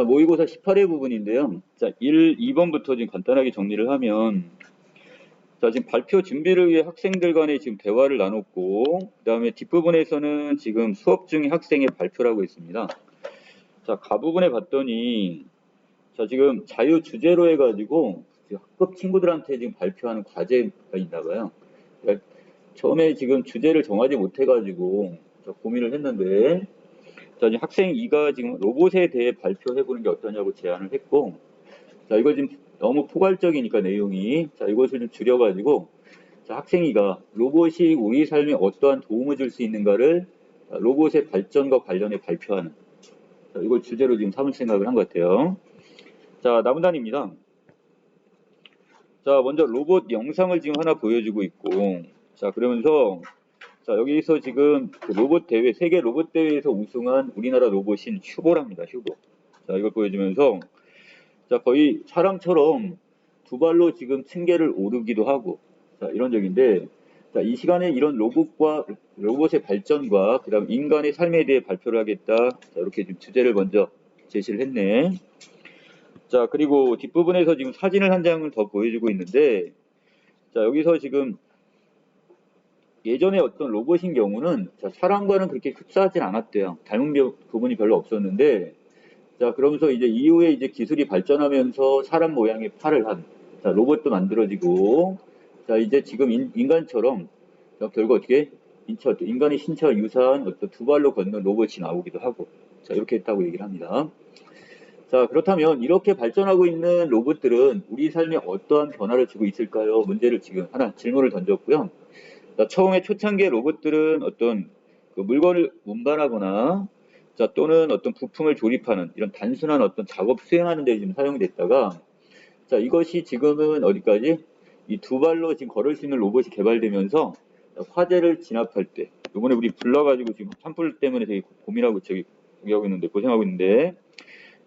모의고사 18회 부분인데요. 자, 1, 2번부터 지금 간단하게 정리를 하면, 자, 지금 발표 준비를 위해 학생들 간에 지금 대화를 나눴고, 그 다음에 뒷부분에서는 지금 수업 중에 학생의 발표라고 있습니다. 자, 가부분에 봤더니, 자, 지금 자유 주제로 해가지고, 지금 학급 친구들한테 지금 발표하는 과제가 있나 봐요. 그러니까 처음에 지금 주제를 정하지 못해가지고, 고민을 했는데, 자, 지금 학생 2가 지금 로봇에 대해 발표해보는 게 어떠냐고 제안을 했고, 자, 이거 지금 너무 포괄적이니까 내용이, 자, 이것을 좀 줄여가지고, 자, 학생 2가 로봇이 우리 삶에 어떠한 도움을 줄 수 있는가를 로봇의 발전과 관련해 발표하는, 자, 이걸 주제로 지금 삼을 생각을 한 것 같아요. 자, 나문단입니다. 자, 먼저 로봇 영상을 지금 하나 보여주고 있고, 자, 그러면서, 자, 여기서 지금 그 로봇 대회, 세계 로봇 대회에서 우승한 우리나라 로봇인 휴보랍니다, 휴보. 자, 이걸 보여주면서, 자, 거의 사람처럼 두 발로 지금 층계를 오르기도 하고, 자, 이런 적인데, 자, 이 시간에 이런 로봇의 발전과, 그 다음 인간의 삶에 대해 발표를 하겠다. 자, 이렇게 좀 주제를 먼저 제시를 했네. 자, 그리고 뒷부분에서 지금 사진을 한 장을 더 보여주고 있는데, 자, 여기서 지금 예전에 어떤 로봇인 경우는, 자, 사람과는 그렇게 흡사하진 않았대요. 닮은 부분이 별로 없었는데, 자, 그러면서 이제 이후에 이제 기술이 발전하면서 사람 모양의 팔을 한, 자, 로봇도 만들어지고, 자, 이제 지금 인간처럼, 자, 결국 어떻게, 인간의 신체와 유사한 어떤 두 발로 걷는 로봇이 나오기도 하고, 자, 이렇게 했다고 얘기를 합니다. 자, 그렇다면 이렇게 발전하고 있는 로봇들은 우리 삶에 어떠한 변화를 주고 있을까요? 문제를 지금 하나 질문을 던졌고요. 자, 처음에 초창기의 로봇들은 어떤 그 물건을 운반하거나 자, 또는 어떤 부품을 조립하는 이런 단순한 어떤 작업 수행하는 데 지금 사용됐다가 자, 이것이 지금은 어디까지 이 두 발로 지금 걸을 수 있는 로봇이 개발되면서 화재를 진압할 때 이번에 우리 불러가지고 지금 산불 때문에 되게 고민하고 하고 있는데 고생하고 있는데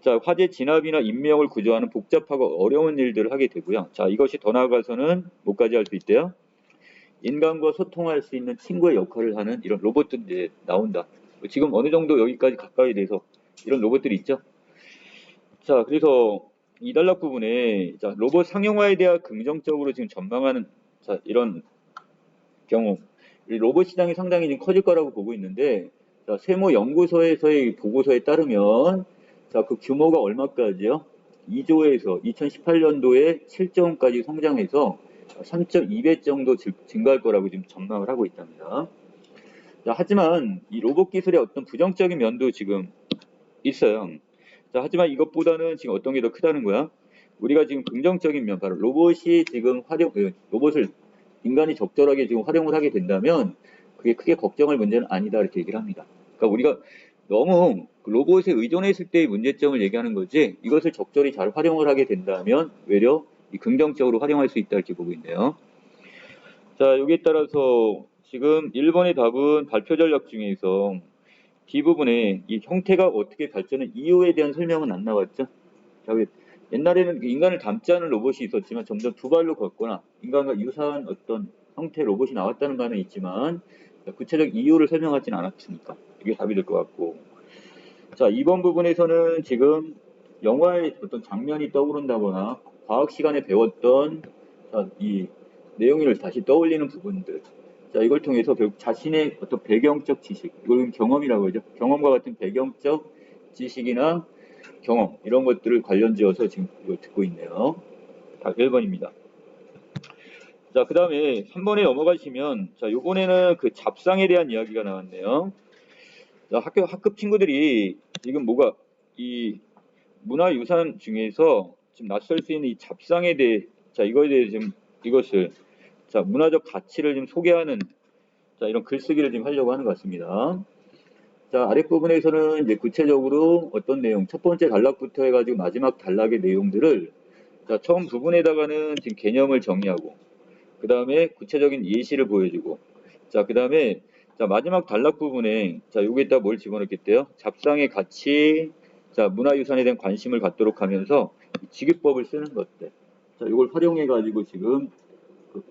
자, 화재 진압이나 인명을 구조하는 복잡하고 어려운 일들을 하게 되고요. 자, 이것이 더 나아가서는 뭐까지 할 수 있대요? 인간과 소통할 수 있는 친구의 역할을 하는 이런 로봇들이 이제 나온다. 지금 어느 정도 여기까지 가까이 돼서 이런 로봇들이 있죠. 자, 그래서 이 단락 부분에 자, 로봇 상용화에 대한 긍정적으로 지금 전망하는 자, 이런 경우 이 로봇 시장이 상당히 지금 커질 거라고 보고 있는데 자, 세모 연구소에서의 보고서에 따르면 자, 그 규모가 얼마까지요? 2조에서 2018년도에 7조 원까지 성장해서 3.2배 정도 증가할 거라고 지금 전망을 하고 있답니다. 자, 하지만 이 로봇 기술의 어떤 부정적인 면도 지금 있어요. 자, 하지만 이것보다는 지금 어떤 게 더 크다는 거야? 우리가 지금 긍정적인 면, 바로 로봇이 지금 로봇을 인간이 적절하게 지금 활용을 하게 된다면 그게 크게 걱정할 문제는 아니다 이렇게 얘기를 합니다. 그러니까 우리가 너무 로봇에 의존했을 때의 문제점을 얘기하는 거지 이것을 적절히 잘 활용을 하게 된다면 외려 긍정적으로 활용할 수 있다 이렇게 보고 있네요. 자, 여기에 따라서 지금 1번의 답은 발표 전략 중에서 D부분에 이 형태가 어떻게 발전한 이유에 대한 설명은 안 나왔죠. 자, 옛날에는 인간을 닮지 않은 로봇이 있었지만 점점 두 발로 걷거나 인간과 유사한 어떤 형태 로봇이 나왔다는 바는 있지만 구체적 이유를 설명하지는 않았으니까 이게 답이 될 것 같고 자 2번 부분에서는 지금 영화의 어떤 장면이 떠오른다거나 과학 시간에 배웠던 자, 이 내용을 다시 떠올리는 부분들 자 이걸 통해서 결국 자신의 어떤 배경적 지식 이걸 경험이라고 하죠. 경험과 같은 배경적 지식이나 경험 이런 것들을 관련 지어서 지금 이거 듣고 있네요. 다 1번입니다. 자, 그 다음에 3번에 넘어가시면 자, 요번에는 그 잡상에 대한 이야기가 나왔네요. 자, 학급 친구들이 지금 뭐가 이 문화유산 중에서 지금 낯설 수 있는 이 잡상에 대해 자, 이거에 대해 지금 이것을 자, 문화적 가치를 좀 소개하는 자, 이런 글쓰기를 지금 하려고 하는 것 같습니다. 자, 아랫부분에서는 이제 구체적으로 어떤 내용, 첫 번째 단락부터 해가지고 마지막 단락의 내용들을 자, 처음 부분에다가는 지금 개념을 정의하고, 그 다음에 구체적인 예시를 보여주고, 자, 그 다음에 자, 마지막 단락 부분에 자, 여기에다 뭘 집어넣겠대요? 잡상의 가치, 자, 문화유산에 대한 관심을 갖도록 하면서 지급법을 쓰는 것들. 자, 이걸 활용해가지고 지금 그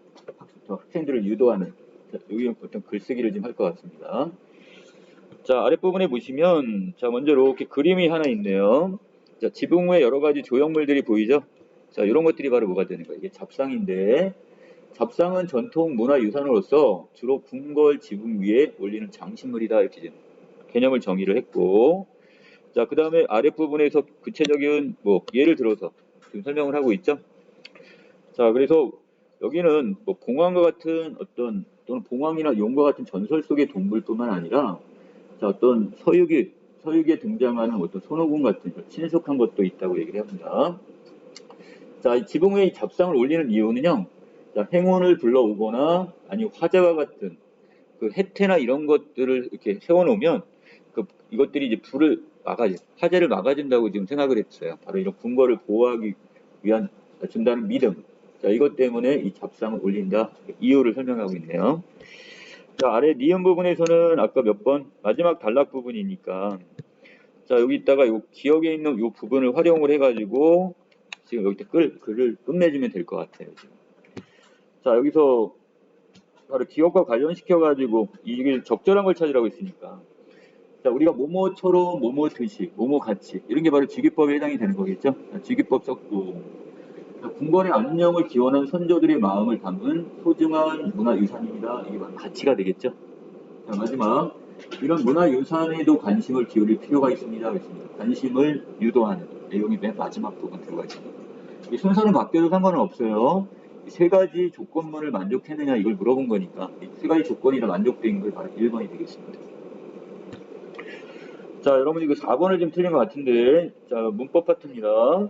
학생들을 유도하는, 자, 여기 어떤 글쓰기를 좀 할 것 같습니다. 자, 아랫부분에 보시면, 자, 먼저 이렇게 그림이 하나 있네요. 자, 지붕 위에 여러 가지 조형물들이 보이죠? 자, 이런 것들이 바로 뭐가 되는 거예요? 이게 잡상인데, 잡상은 전통 문화유산으로서 주로 궁궐 지붕 위에 올리는 장신물이다. 이렇게 이제 개념을 정의를 했고, 자, 그 다음에 아랫부분에서 구체적인, 뭐, 예를 들어서 지금 설명을 하고 있죠? 자, 그래서 여기는 뭐 봉황과 같은 어떤, 또는 봉황이나 용과 같은 전설 속의 동물뿐만 아니라, 자, 어떤 서유기에 등장하는 어떤 손오공 같은 친숙한 것도 있다고 얘기를 합니다. 자, 이 지붕 위에 잡상을 올리는 이유는요, 자, 행운을 불러오거나 아니면 화재와 같은 그 해태나 이런 것들을 이렇게 세워놓으면 이것들이 이제 화재를 막아준다고 지금 생각을 했어요. 바로 이런 궁궐을 보호하기 위한 준다는 믿음. 자, 이것 때문에 이 잡상을 올린다. 이유를 설명하고 있네요. 자, 아래 니은 부분에서는 아까 몇 번 마지막 단락 부분이니까 자, 여기다가 요 기억에 있는 요 부분을 활용을 해가지고 지금 여기 글을 끝내주면 될 것 같아요. 지금. 자, 여기서 바로 기억과 관련시켜가지고 이게 적절한 걸 찾으라고 했으니까 자, 우리가 뭐뭐처럼 뭐뭐 듯이 뭐뭐 같이 이런 게 바로 직위법에 해당이 되는 거겠죠. 자, 직위법 썼고 궁궐의 안녕을 기원한 선조들의 마음을 담은 소중한 문화유산입니다. 이게 바로 가치가 되겠죠. 자, 마지막 이런 문화유산에도 관심을 기울일 필요가 있습니다. 그랬습니다. 관심을 유도하는 내용이 맨 마지막 부분 들어가 있습니다. 이 순서는 바뀌어도 상관은 없어요. 세 가지 조건문을 만족했느냐 이걸 물어본 거니까 이 세 가지 조건이 다 만족된 걸 바로 1번이 되겠습니다. 자, 여러분 이거 4번을 좀 틀린 것 같은데 자, 문법 파트입니다.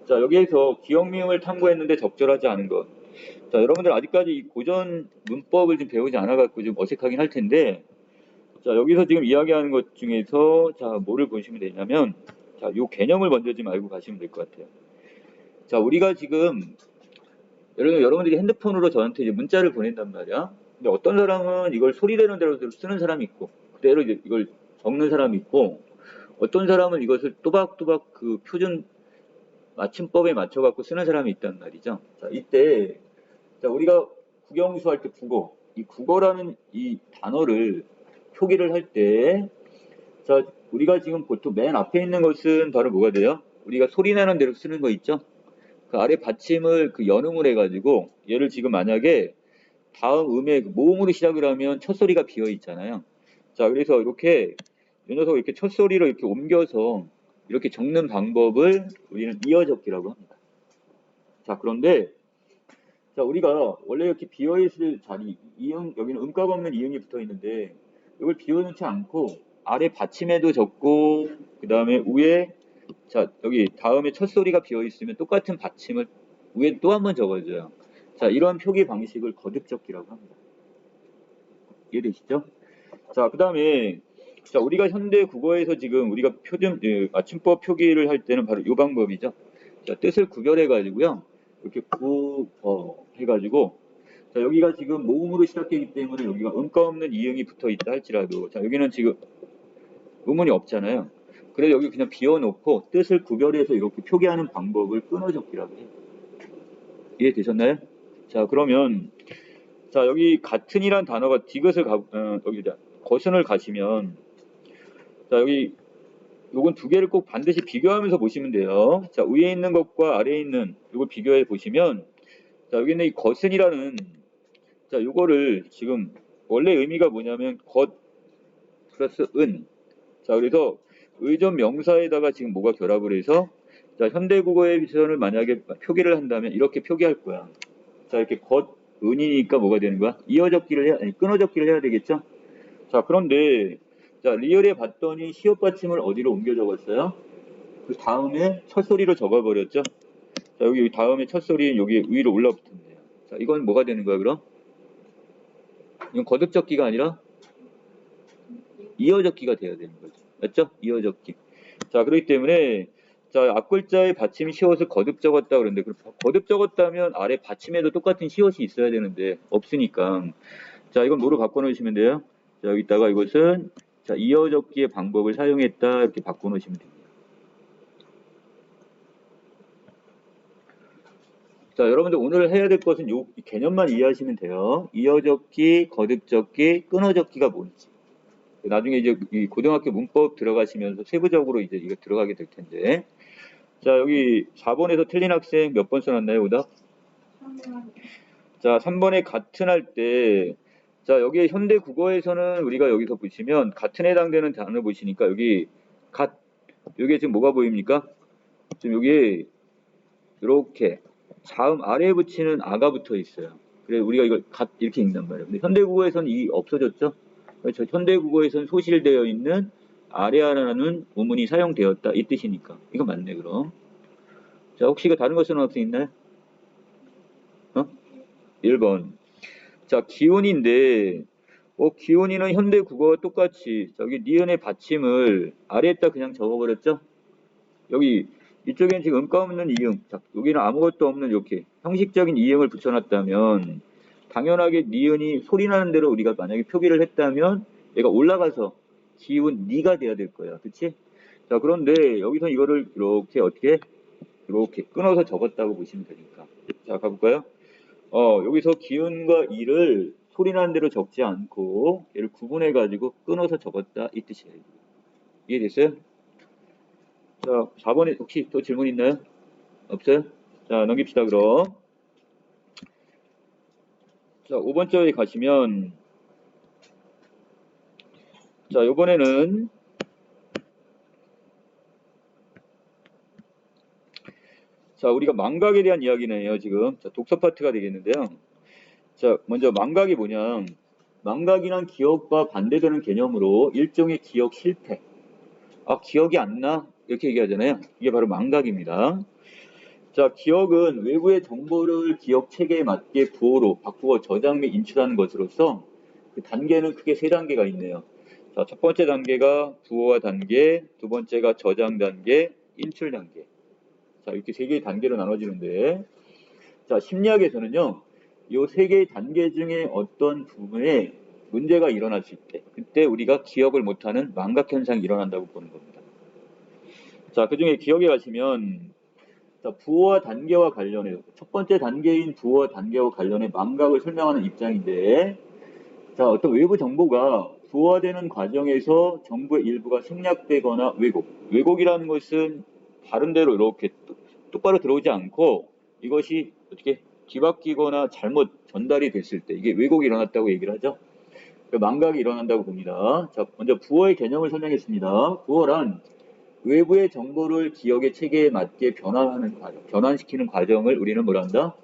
자, 여기에서 기억미음을 탐구했는데 적절하지 않은 것. 자, 여러분들 아직까지 이 고전 문법을 좀 배우지 않아갖고 좀 어색하긴 할 텐데 자, 여기서 지금 이야기하는 것 중에서 자, 뭐를 보시면 되냐면 자, 요 개념을 먼저 좀 알고 가시면 될 것 같아요. 자, 우리가 지금 여러분들이 핸드폰으로 저한테 이제 문자를 보낸단 말이야. 근데 어떤 사람은 이걸 소리내는 대로 쓰는 사람이 있고 그대로 이걸 적는 사람이 있고 어떤 사람은 이것을 또박또박 그 표준 맞춤법에 맞춰 갖고 쓰는 사람이 있단 말이죠. 자, 이때 자, 우리가 국영수 할 때 이 국어라는 이 단어를 표기를 할 때 자, 우리가 지금 보통 맨 앞에 있는 것은 바로 뭐가 돼요? 우리가 소리내는 대로 쓰는 거 있죠? 그 아래 받침을 그 연음을 해가지고 얘를 지금 만약에 다음 음의 모음으로 시작을 하면 첫 소리가 비어 있잖아요. 자, 그래서 이렇게 이 녀석을 이렇게 첫 소리로 이렇게 옮겨서 이렇게 적는 방법을 우리는 이어적기라고 합니다. 자, 그런데 자, 우리가 원래 이렇게 비어있을 자리, 이응, 여기는 음가가 없는 이응이 붙어 있는데 이걸 비워놓지 않고 아래 받침에도 적고 그 다음에 위에 자, 여기 다음에 첫 소리가 비어 있으면 똑같은 받침을 위에 또 한 번 적어줘요. 자, 이러한 표기 방식을 거듭적기라고 합니다. 이해되시죠? 자, 그 다음에 자, 우리가 현대 국어에서 지금 우리가 맞춤법 표기를 할 때는 바로 이 방법이죠. 자, 뜻을 구별해 가지고요. 이렇게 해가지고 자, 여기가 지금 모음으로 시작되기 때문에 여기가 음가 없는 이응이 붙어 있다 할지라도 자, 여기는 지금 의문이 없잖아요. 그래서 여기 그냥 비워놓고 뜻을 구별해서 이렇게 표기하는 방법을 끊어적기라고 해요. 이해되셨나요? 자, 그러면 자, 여기 같은이란 단어가 디귿을 거순을 가시면 자, 여기 요건 두 개를 꼭 반드시 비교하면서 보시면 돼요. 자, 위에 있는 것과 아래에 있는 이걸 비교해 보시면 자, 여기 있는 이 거순이라는 자, 요거를 지금 원래 의미가 뭐냐면 것 플러스 은. 자, 그래서 의존 명사에다가 지금 뭐가 결합을 해서 자, 현대 국어의 비전을 만약에 표기를 한다면 이렇게 표기할 거야. 자, 이렇게 것 은이니까 뭐가 되는 거야? 끊어적기를 해야 되겠죠? 자, 그런데 자, 리얼에 봤더니 시옷 받침을 어디로 옮겨 적었어요? 그 다음에 첫 소리로 적어버렸죠? 자, 여기 다음에 첫 소리는 여기 위로 올라붙은대요. 자, 이건 뭐가 되는 거야, 그럼? 이건 거듭적기가 아니라 이어적기가 돼야 되는 거죠. 맞죠? 이어적기. 자, 그렇기 때문에 자, 앞글자의 받침이 시옷을 거듭 적었다 그러는데 거듭 적었다면 아래 받침에도 똑같은 시옷이 있어야 되는데 없으니까 자, 이건 뭐로 바꿔놓으시면 돼요? 자, 여기다가 이것은 자, 이어적기의 방법을 사용했다 이렇게 바꿔놓으시면 됩니다. 자, 여러분들 오늘 해야 될 것은 이 개념만 이해하시면 돼요. 이어적기, 거듭적기, 끊어적기가 뭔지. 나중에 이제 이 고등학교 문법 들어가시면서 세부적으로 이제 이거 들어가게 될 텐데. 자, 여기 4번에서 틀린 학생 몇 번 써놨나요, 오답? 자, 3번에 같은 할 때, 자, 여기 현대 국어에서는 우리가 여기서 보시면 같은 해당되는 단어 보시니까 여기 여기 지금 뭐가 보입니까? 지금 여기 이렇게 자음 아래에 붙이는 아가 붙어 있어요. 그래 우리가 이걸 이렇게 읽는단 말이에요. 근데 현대 국어에서는 이 없어졌죠? 그렇죠. 현대 국어에서는 소실되어 있는 아래아라는 우문이 사용되었다 이 뜻이니까. 이거 맞네 그럼. 자, 혹시 이거 다른 거 쓰는 학생 있나요? 1번. 자, 기온인데, 기온이는 현대 국어와 똑같이, 저기, 니은의 받침을 아래에다 그냥 적어버렸죠? 여기, 이쪽에는 지금 음가 없는 이응, 자, 여기는 아무것도 없는 이렇게 형식적인 이응을 붙여놨다면, 당연하게 니은이 소리나는 대로 우리가 만약에 표기를 했다면, 얘가 올라가서 기운 니가 돼야 될 거야. 그치? 자, 그런데 여기서 이거를 이렇게 어떻게? 이렇게 끊어서 적었다고 보시면 되니까. 자, 가볼까요? 여기서 기운과 이를 소리나는 대로 적지 않고 얘를 구분해가지고 끊어서 적었다 이 뜻이에요. 이해됐어요? 자, 4번에 혹시 또 질문 있나요? 없어요? 자, 넘깁시다 그럼. 자, 5번 쪽에 가시면 자, 요번에는 자, 우리가 망각에 대한 이야기네요, 지금. 자, 독서 파트가 되겠는데요. 자, 먼저 망각이 뭐냐? 망각이란 기억과 반대되는 개념으로 일종의 기억 실패. 아, 기억이 안 나? 이렇게 얘기하잖아요. 이게 바로 망각입니다. 자, 기억은 외부의 정보를 기억 체계에 맞게 부호로 바꾸어 저장 및 인출하는 것으로서 그 단계는 크게 세 단계가 있네요. 자, 첫 번째 단계가 부호화 단계, 두 번째가 저장 단계, 인출 단계. 자, 이렇게 세 개의 단계로 나눠지는데, 자, 심리학에서는요, 이 세 개의 단계 중에 어떤 부분에 문제가 일어났을 때, 그때 우리가 기억을 못하는 망각 현상이 일어난다고 보는 겁니다. 자, 그 중에 기억에 가시면, 자, 부호화 단계와 관련해 첫 번째 단계인 부호화 단계와 관련해 망각을 설명하는 입장인데, 자, 어떤 외부 정보가 부호화되는 과정에서 정보의 일부가 생략되거나 왜곡이라는 것은 다른 데로 이렇게 똑바로 들어오지 않고 이것이 어떻게 뒤바뀌거나 잘못 전달이 됐을 때 이게 왜곡이 일어났다고 얘기를 하죠. 그 망각이 일어난다고 봅니다. 자, 먼저 부호의 개념을 설명했습니다. 부호란 외부의 정보를 기억의 체계에 맞게 변환시키는 과정을 우리는 뭐라 한다?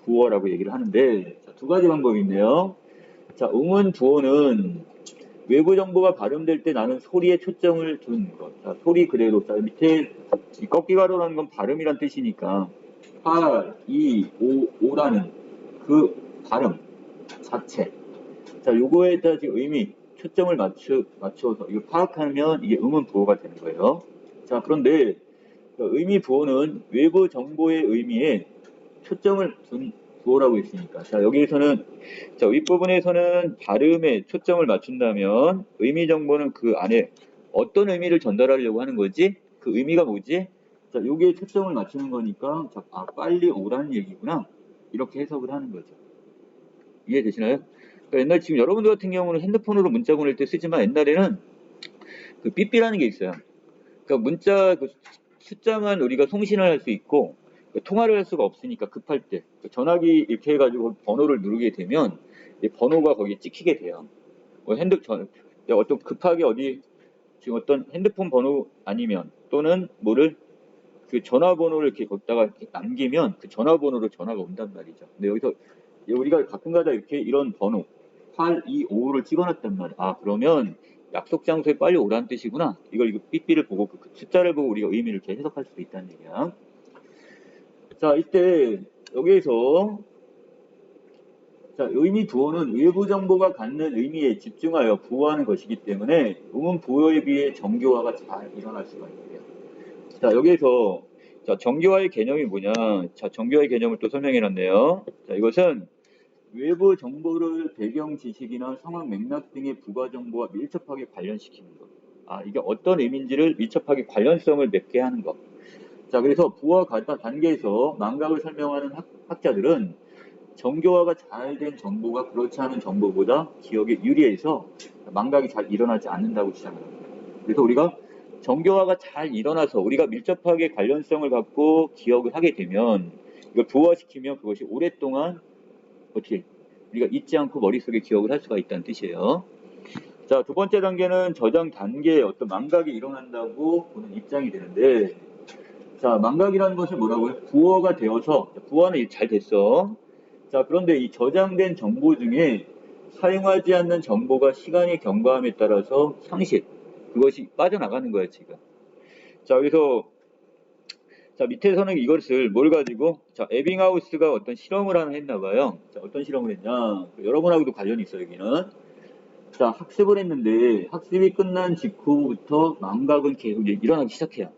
부호라고 얘기를 하는데, 자, 두 가지 방법이 있네요. 자, 음운 부호는 외부 정보가 발음될 때 나는 소리에 초점을 둔 것. 자, 소리 그대로. 자, 밑에 이 꺾기가로라는 건 발음이란 뜻이니까 8, 2, 5라는 그 발음 자체. 자, 요거에 따라 지금 의미, 초점을 맞춰서 이거 파악하면 이게 음운 부호가 되는 거예요. 자, 그런데 의미 부호는 외부 정보의 의미에 초점을 둔 부호라고 했으니까. 자, 여기에서는, 자, 윗부분에서는 발음에 초점을 맞춘다면 의미 정보는 그 안에 어떤 의미를 전달하려고 하는 거지? 그 의미가 뭐지? 자, 여기에 초점을 맞추는 거니까, 자, 아, 빨리 오라는 얘기구나. 이렇게 해석을 하는 거죠. 이해되시나요? 그러니까 옛날 지금 여러분들 같은 경우는 핸드폰으로 문자 보낼 때 쓰지만 옛날에는 그 삐삐라는 게 있어요. 그러니까 문자 그 숫자만 우리가 송신을 할 수 있고 통화를 할 수가 없으니까 급할 때 전화기 이렇게 해가지고 번호를 누르게 되면 번호가 거기에 찍히게 돼요. 어떤 급하게 어디 지금 어떤 핸드폰 번호 아니면 또는 뭐를 그 전화번호를 이렇게 거기다가 이렇게 남기면 그 전화번호로 전화가 온단 말이죠. 근데 여기서 우리가 가끔가다 이렇게 이런 번호 8255를 찍어놨단 말이야. 아, 그러면 약속 장소에 빨리 오라는 뜻이구나. 이거 삐삐를 보고 그 숫자를 보고 우리가 의미를 이렇게 해석할 수도 있다는 얘기야. 자, 이때 여기에서 자, 의미 부호는 외부 정보가 갖는 의미에 집중하여 부호하는 것이기 때문에 음운 부호에 비해 정교화가 잘 일어날 수가 있고요. 자, 여기에서 자, 정교화의 개념이 뭐냐? 자, 정교화의 개념을 또 설명해놨네요. 자, 이것은 외부 정보를 배경 지식이나 상황 맥락 등의 부가 정보와 밀접하게 관련시키는 것. 아, 이게 어떤 의미인지를 밀접하게 관련성을 맺게 하는 것. 자, 그래서 부와 같은 단계에서 망각을 설명하는 학자들은 정교화가 잘 된 정보가 그렇지 않은 정보보다 기억에 유리해서 망각이 잘 일어나지 않는다고 주장합니다. 그래서 우리가 정교화가 잘 일어나서 우리가 밀접하게 관련성을 갖고 기억을 하게 되면 이걸 부호화시키면 그것이 오랫동안 어떻게 우리가 잊지 않고 머릿속에 기억을 할 수가 있다는 뜻이에요. 자, 두 번째 단계는 저장 단계에 어떤 망각이 일어난다고 보는 입장이 되는데, 자, 망각이라는 것이 뭐라고요? 부호가 되어서, 부호는 잘 됐어. 자, 그런데 이 저장된 정보 중에 사용하지 않는 정보가 시간이 경과함에 따라서 상실, 그것이 빠져나가는 거예요, 지금. 자, 그래서, 자, 밑에서는 이것을 뭘 가지고, 자, 에빙하우스가 어떤 실험을 하나 했나 봐요. 자, 어떤 실험을 했냐. 여러분하고도 관련이 있어요, 여기는. 자, 학습을 했는데, 학습이 끝난 직후부터 망각은 계속 일어나기 시작해요.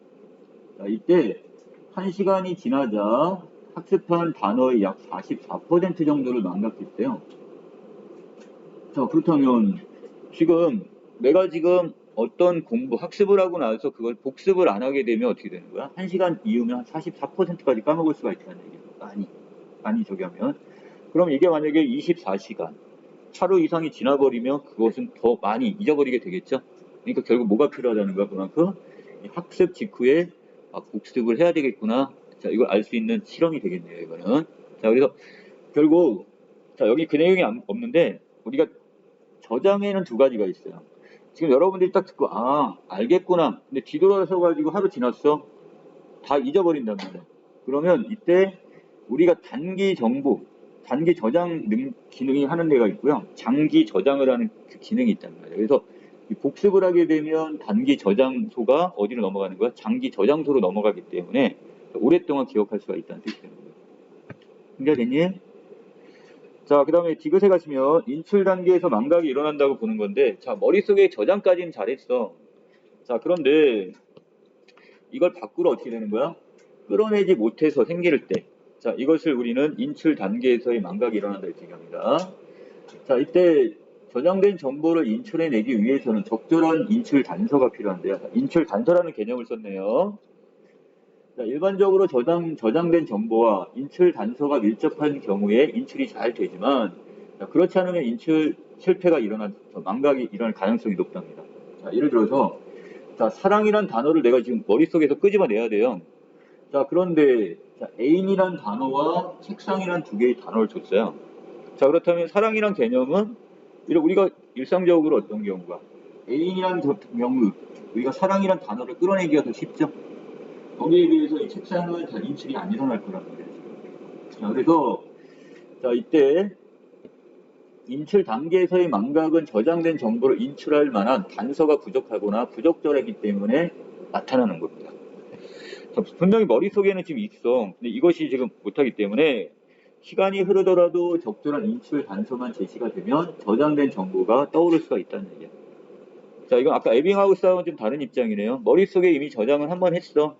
자, 이때, 1시간이 지나자 학습한 단어의 약 44% 정도를 망각했대요. 자, 그렇다면 지금 내가 지금 어떤 공부, 학습을 하고 나서 그걸 복습을 안 하게 되면 어떻게 되는 거야? 1시간 이후면 44%까지 까먹을 수가 있다는 얘기예요. 많이 저기 하면. 그럼 이게 만약에 24시간, 하루 이상이 지나버리면 그것은 더 많이 잊어버리게 되겠죠? 그러니까 결국 뭐가 필요하다는 거야? 그만큼 학습 직후에 복습을 해야 되겠구나. 자, 이걸 알 수 있는 실험이 되겠네요, 이거는. 자, 그래서 결국, 자, 여기 그 내용이 없는데, 우리가 저장에는 두 가지가 있어요. 지금 여러분들이 딱 듣고, 알겠구나. 근데 뒤돌아서 가지고 하루 지났어. 다 잊어버린단 말이야. 그러면 이때 우리가 단기 정보, 단기 저장 기능이 하는 데가 있고요. 장기 저장을 하는 그 기능이 있단 말이에요. 그래서 복습을 하게 되면 단기 저장소가 어디로 넘어가는 거야? 장기 저장소로 넘어가기 때문에 오랫동안 기억할 수가 있다는 뜻이 되는 거예요. 이해됐니? 자, 그 다음에 디귿에 가시면 인출 단계에서 망각이 일어난다고 보는 건데, 자, 머릿속에 저장까지는 잘했어. 자, 그런데 이걸 밖으로 어떻게 되는 거야? 끌어내지 못해서 생길 때, 자, 이것을 우리는 인출 단계에서의 망각이 일어난다 이렇게 얘기합니다. 자, 이때 저장된 정보를 인출해내기 위해서는 적절한 인출 단서가 필요한데요. 인출 단서라는 개념을 썼네요. 자, 일반적으로 저장된 정보와 인출 단서가 밀접한 경우에 인출이 잘 되지만, 자, 그렇지 않으면 인출 실패가 망각이 일어날 가능성이 높답니다. 자, 예를 들어서, 자, 사랑이란 단어를 내가 지금 머릿속에서 끄집어내야 돼요. 자, 그런데, 자, 애인이란 단어와 책상이란 두 개의 단어를 줬어요. 자, 그렇다면 사랑이란 개념은 우리가 일상적으로 어떤 경우가 애인이란 경우 우리가 사랑이란 단어를 끌어내기가 더 쉽죠. 거기에 비해서 이 책상은 잘 인출이 안 일어날 거란 말이에요. 자, 그래서 자, 이때 인출 단계에서의 망각은 저장된 정보를 인출할 만한 단서가 부족하거나 부적절하기 때문에 나타나는 겁니다. 자, 분명히 머릿속에는 지금 있어. 근데 이것이 지금 못하기 때문에 시간이 흐르더라도 적절한 인출 단서만 제시가 되면 저장된 정보가 떠오를 수가 있다는 얘기야. 자, 이건 아까 에빙하우스하고는 좀 다른 입장이네요. 머릿속에 이미 저장을 한번 했어.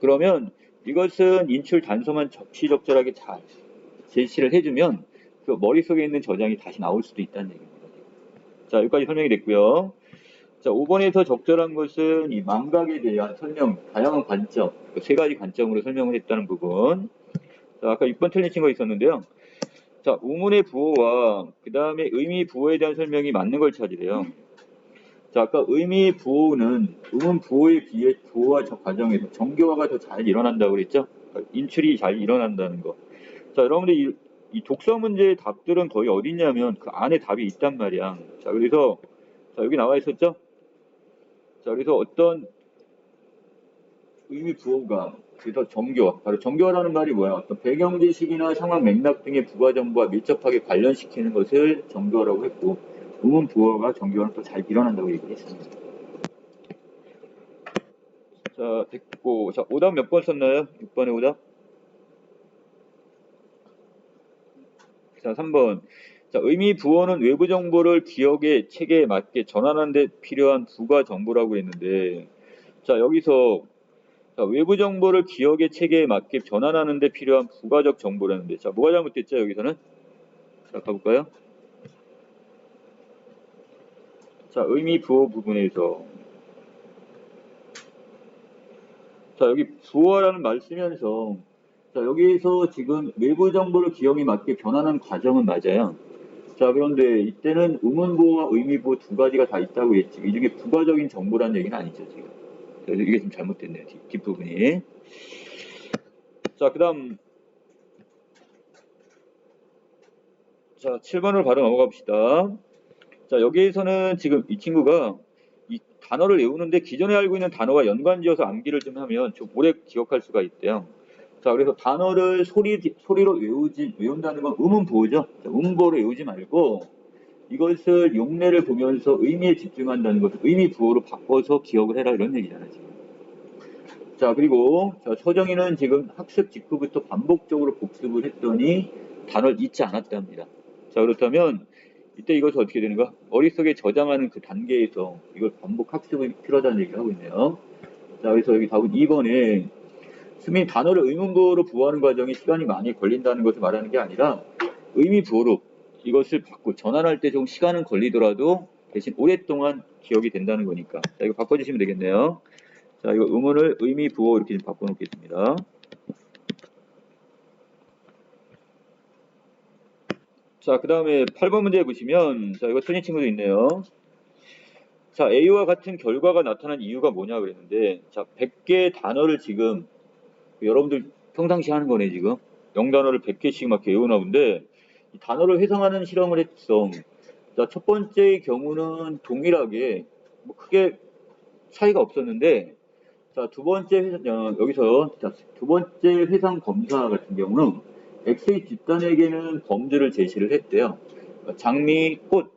그러면 이것은 인출 단서만 적시적절하게 잘 제시를 해주면 그 머릿속에 있는 저장이 다시 나올 수도 있다는 얘기입니다. 자, 여기까지 설명이 됐고요. 자, 5번에서 적절한 것은 이 망각에 대한 설명, 다양한 관점, 세 가지 관점으로 설명을 했다는 부분. 자, 아까 6번 틀리신 거 있었는데요. 자, 우문의 부호와 그 다음에 의미 부호에 대한 설명이 맞는 걸 찾으래요. 자, 아까 의미 부호는 우문 부호에 비해 부호화 과정에서 정교화가 더 잘 일어난다고 그랬죠? 그러니까 인출이 잘 일어난다는 거. 자, 여러분들 이 독서 문제의 답들은 거의 어디 있냐면 그 안에 답이 있단 말이야. 자, 그래서 자, 여기 나와 있었죠? 자, 그래서 어떤 의미 부호가 그래서 정교화. 바로 정교화라는 말이 뭐야? 어떤 배경 지식이나 상황 맥락 등의 부가 정보와 밀접하게 관련시키는 것을 정교화라고 했고, 우문 부호가 정교화는 또 잘 일어난다고 얘기를 했습니다. 자, 됐고. 자, 오답 몇 번 썼나요? 6번의 오답? 자, 3번. 자, 의미 부호는 외부 정보를 기억의 체계에 맞게 전환하는 데 필요한 부가 정보라고 했는데, 자, 여기서 자, 외부 정보를 기억의 체계에 맞게 전환하는 데 필요한 부가적 정보라는데, 자, 뭐가 잘못됐죠, 여기서는? 자, 가볼까요? 자, 의미 부호 부분에서. 자, 여기 부호라는 말 쓰면서, 자, 여기에서 지금 외부 정보를 기억에 맞게 변환하는 과정은 맞아요. 자, 그런데 이때는 의문부호와 의미부호 두 가지가 다 있다고 했지. 이 중에 부가적인 정보라는 얘기는 아니죠, 지금. 이게 좀 잘못됐네요. 뒷부분이. 자, 그 다음, 자, 7번을 바로 넘어가 봅시다. 자, 여기에서는 지금 이 친구가 이 단어를 외우는데 기존에 알고 있는 단어와 연관지어서 암기를 좀 하면 좀 오래 기억할 수가 있대요. 자, 그래서 단어를 소리로 외운다는 건 음음보호죠. 음보로 외우지 말고 이것을 용례를 보면서 의미에 집중한다는 것을 의미부호로 바꿔서 기억을 해라 이런 얘기잖아요, 지금. 자, 그리고 서정희는 지금 학습 직후부터 반복적으로 복습을 했더니 단어를 잊지 않았답니다. 자, 그렇다면 이때 이것을 어떻게 되는가? 머릿속에 저장하는 그 단계에서 이걸 반복 학습이 필요하다는 얘기를 하고 있네요. 자, 그래서 여기 답은 2번에 스미 단어를 의문부호로 부호하는 과정이 시간이 많이 걸린다는 것을 말하는 게 아니라 의미부호로 이것을 전환할 때 좀 시간은 걸리더라도 대신 오랫동안 기억이 된다는 거니까. 자, 이거 바꿔주시면 되겠네요. 자, 이거 의문을 의미부호 이렇게 좀 바꿔놓겠습니다. 자, 그 다음에 8번 문제 보시면, 자, 이거 틀린 친구도 있네요. 자, A와 같은 결과가 나타난 이유가 뭐냐 그랬는데, 자, 100개의 단어를 지금, 여러분들 평상시 하는 거네, 지금. 0단어를 100개씩 막 외우나 본데, 이 단어를 회상하는 실험을 했어. 자, 첫 번째의 경우는 동일하게, 뭐 크게 차이가 없었는데, 자, 여기서, 자, 두 번째 회상 검사 같은 경우는, X의 집단에게는 범주를 제시를 했대요. 장미, 꽃,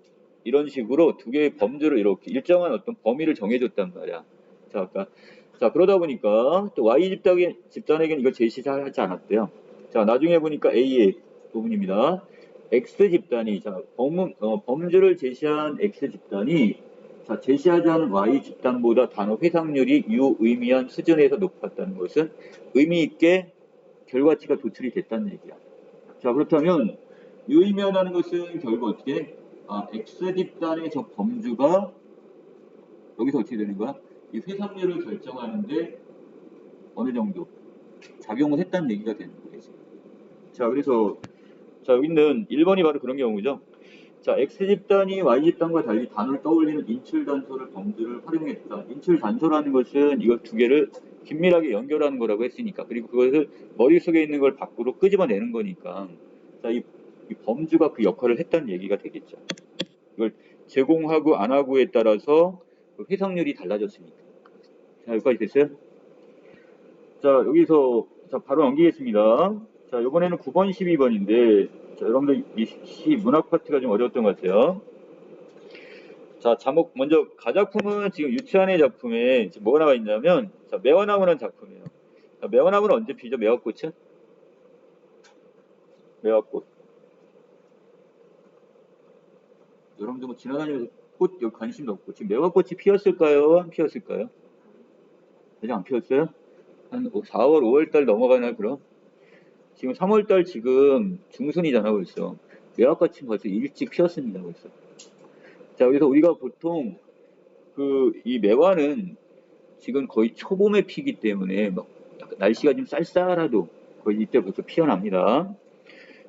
이런 식으로 두 개의 범주를 이렇게 일정한 어떤 범위를 정해줬단 말이야. 자, 그러다 보니까 또 Y 집단에게는 이걸 제시하지 않았대요. 자, 나중에 보니까 A의 부분입니다. X 집단이, 자, 범주를 제시한 X 집단이, 자, 제시하지 않은 Y 집단보다 단어 회상률이 유의미한 수준에서 높았다는 것은 의미 있게 결과치가 도출이 됐다는 얘기야. 자, 그렇다면 유의미하다는 것은 결국 어떻게? X 집단의 저 범주가 여기서 어떻게 되는 거야? 이 회상률을 결정하는데 어느 정도 작용을 했다는 얘기가 되는 거겠지. 자, 그래서 자, 여기 있는 1번이 바로 그런 경우죠. 자, X집단이 Y집단과 달리 단어를 떠올리는 인출단서를 범주를 활용했다. 인출단서라는 것은 이걸 두 개를 긴밀하게 연결하는 거라고 했으니까. 그리고 그것을 머릿속에 있는 걸 밖으로 끄집어내는 거니까. 자, 이 범주가 그 역할을 했다는 얘기가 되겠죠. 이걸 제공하고 안 하고에 따라서 그 회상률이 달라졌으니까. 자, 여기까지 됐어요? 자, 여기서 자, 바로 넘기겠습니다. 자, 이번에는 9번, 12번인데 자, 여러분들 이 시 문학 파트가 좀 어려웠던 것 같아요. 자, 제목 먼저 가작품은 지금 유치한의 작품에 지금 뭐가 나와 있냐면 자, 매화나무라는 작품이에요. 자, 매화나무는 언제 피죠? 매화꽃은? 매화꽃. 여러분들 뭐 지나다니면서 꽃 관심도 없고 지금 매화꽃이 피었을까요? 안 피었을까요? 아직 안 피었어요? 한 4월, 5월달 넘어가나 그럼? 지금 3월달 지금 중순이잖아 벌써. 매화꽃이 벌써 일찍 피었습니다 벌써. 자, 그래서 우리가 보통 이 매화는 지금 거의 초봄에 피기 때문에 막 날씨가 좀 쌀쌀하도 거의 이때 벌써 피어납니다.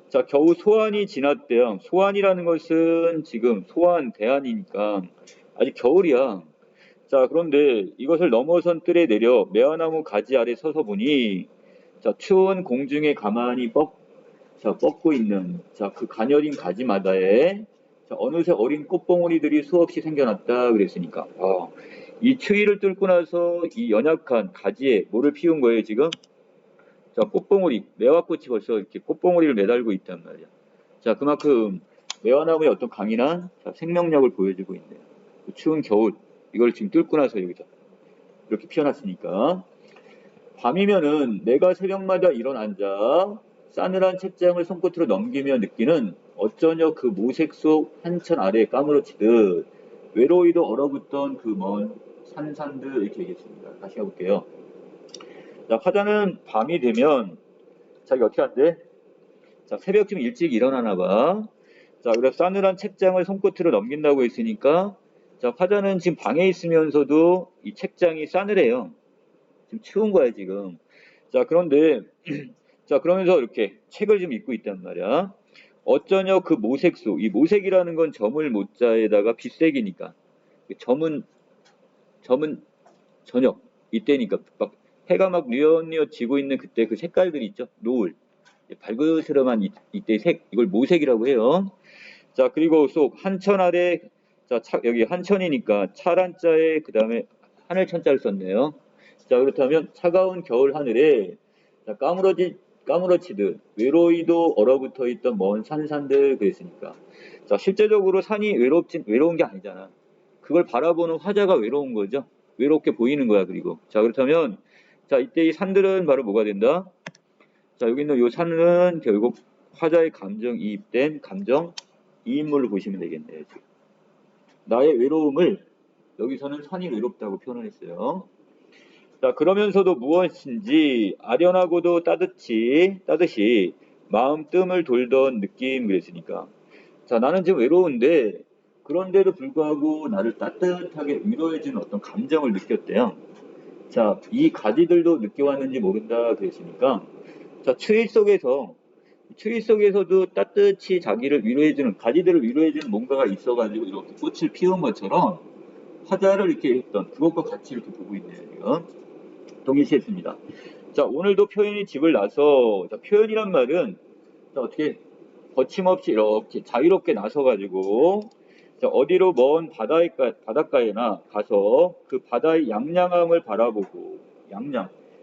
자, 겨우 소환이 지났대요. 소환이라는 것은 지금 소환 대안이니까 아직 겨울이야. 자, 그런데 이것을 넘어선 뜰에 내려 매화나무 가지 아래 서서 보니 자, 추운 공중에 가만히 뻗고 있는 그 가녀린 가지마다에 어느새 어린 꽃봉오리들이 수없이 생겨났다 그랬으니까 이 추위를 뚫고 나서 이 연약한 가지에 뭐를 피운 거예요 지금? 자, 꽃봉오리, 매화꽃이 벌써 이렇게 꽃봉오리를 매달고 있단 말이야. 자, 그만큼 매화나무의 어떤 강인한 생명력을 보여주고 있네요. 그 추운 겨울 이걸 지금 뚫고 나서 여기서 이렇게 피어났으니까 밤이면은 내가 새벽마다 일어나자 싸늘한 책장을 손끝으로 넘기며 느끼는 어쩌녀 그 모색 속 한천 아래에 까무러치듯 외로이도 얼어붙던 그 먼 산산들 이렇게 얘기했습니다. 다시 해볼게요. 자, 화자는 밤이 되면 자기 어떻게 한대? 자, 새벽쯤 일찍 일어나나 봐. 자, 그래서 싸늘한 책장을 손끝으로 넘긴다고 했으니까 자, 화자는 지금 방에 있으면서도 이 책장이 싸늘해요. 지금 추운 거야 지금. 자, 그런데 자, 그러면서 이렇게 책을 좀 읽고 있단 말이야. 어쩌녀 그 모색소, 이 모색이라는 건 점을 모자에다가 빗색이니까 점은 저녁. 이때니까 막 해가 막 뉘엿뉘엿 지고 있는 그때 그 색깔들이 있죠. 노을. 발그스름한 이때 색, 이걸 모색이라고 해요. 자, 그리고 속 한천 아래, 자, 여기 한천이니까 차란자에 그 다음에 하늘천자를 썼네요. 자, 그렇다면 차가운 겨울 하늘에 자, 까무러치듯 외로이도 얼어붙어 있던 먼 산산들 그랬으니까. 자, 실제적으로 산이 외로운 게 아니잖아. 그걸 바라보는 화자가 외로운 거죠. 외롭게 보이는 거야, 그리고. 자, 그렇다면, 자, 이때 이 산들은 바로 뭐가 된다? 자, 여기 있는 이 산은 결국 화자의 감정이입된 이인물로 보시면 되겠네요. 지금. 나의 외로움을 여기서는 산이 외롭다고 표현을 했어요. 자, 그러면서도 무엇인지 아련하고도 따뜻이 마음 뜸을 돌던 느낌 그랬으니까. 자, 나는 지금 외로운데 그런데도 불구하고 나를 따뜻하게 위로해주는 어떤 감정을 느꼈대요. 자, 이 가지들도 느껴왔는지 모른다 그랬으니까. 자, 추위 속에서도 따뜻히 자기를 위로해주는, 가지들을 위로해주는 뭔가가 있어가지고 이렇게 꽃을 피운 것처럼 화자를 이렇게 했던 그것과 같이 이렇게 보고 있네요, 지금. 동일시했습니다. 자, 오늘도 표현이 집을 나서, 자, 표현이란 말은, 자, 어떻게, 거침없이 이렇게 자유롭게 나서가지고, 자, 어디로 먼 바닷가에나 가서 그 바다의 양양함을 바라보고,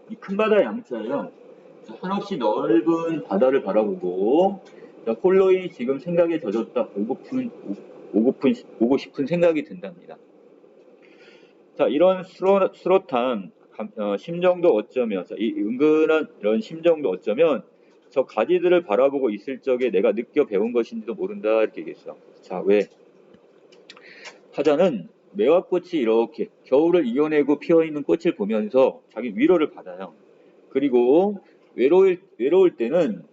이 큰 바다 양자예요. 한없이 넓은 바다를 바라보고, 자, 홀로이 지금 생각에 젖었다. 오고 싶은 생각이 든답니다. 자, 이런 수롯한 심정도 어쩌면, 이 은근한 이런 심정도 어쩌면 저 가지들을 바라보고 있을 적에 내가 느껴 배운 것인지도 모른다 이렇게 얘기했어. 자, 왜? 화자는 매화꽃이 이렇게 겨울을 이겨내고 피어있는 꽃을 보면서 자기 위로를 받아요. 그리고 외로울 때는